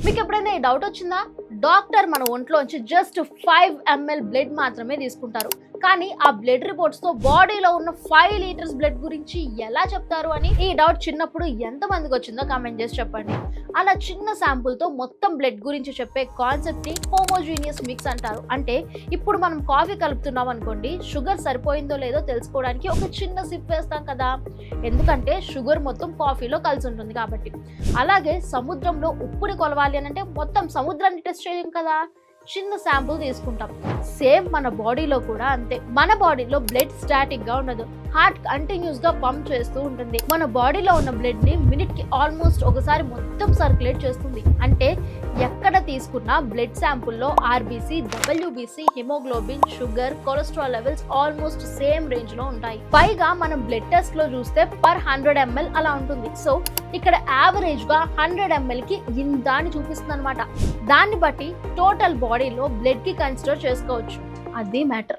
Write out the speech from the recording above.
మీకు ఎప్పుడైనా ఈ డౌట్ వచ్చిందా? డాక్టర్ మన ఒంట్లోంచి జస్ట్ 5 ml బ్లడ్ మాత్రమే తీసుకుంటారు, కానీ ఆ బ్లడ్ రిపోర్ట్స్ తో బాడీలో ఉన్న 5 లీటర్స్ బ్లడ్ గురించి ఎలా చెప్తారు అని. ఈ డౌట్ చిన్నప్పుడు ఎంత మందికి వచ్చిందో కామెంట్ చేసి చెప్పండి. అలా చిన్న శాంపుల్ తో మొత్తం బ్లడ్ గురించి చెప్పే కాన్సెప్ట్ ని హోమోజీనియస్ మిక్స్ అంటారు. అంటే ఇప్పుడు మనం కాఫీ కలుపుతున్నాం అనుకోండి, షుగర్ సరిపోయిందో లేదో తెలుసుకోవడానికి ఒక చిన్న సిప్ వేస్తాం కదా, ఎందుకంటే షుగర్ మొత్తం కాఫీలో కలిసి ఉంటుంది కాబట్టి. అలాగే సముద్రంలో ఉప్పుని కొలవాలి అని అంటే మొత్తం సముద్రాన్ని టెస్ట్ చేయం కదా, చిన్న శాంపుల్ తీసుకుంటాం. సేమ్ మన బాడీలో కూడా అంతే. మన బాడీలో బ్లడ్ స్టాటిక్ గా ఉండదు, హార్ట్ కంటిన్యూస్ గా పంప్ చేస్తూ ఉంటుంది. మన బాడీలో ఉన్న బ్లడ్ ని మినిట్ కి ఆల్మోస్ట్ ఒకసారి మొత్తం సర్క్యులేట్ చేస్తుంది. అంటే ఎక్కడ తీసుకున్న బ్లడ్ శాంపుల్లో RBC, WBC, haemoglobin, sugar, cholesterol levels almost same range లో ఉంటాయి. పైగా మనం బ్లడ్ టెస్ట్ లో చూస్తే పర్ 100 ml అలా ఉంటుంది. సో ఇక్కడ యావరేజ్ గా 100 ml కి ఇంత అని చూపిస్తుంది అనమాట. దాన్ని బట్టి టోటల్ బాడీలో బ్లడ్ కి కన్సిడర్ చేసుకోవచ్చు. అది మ్యాటర్.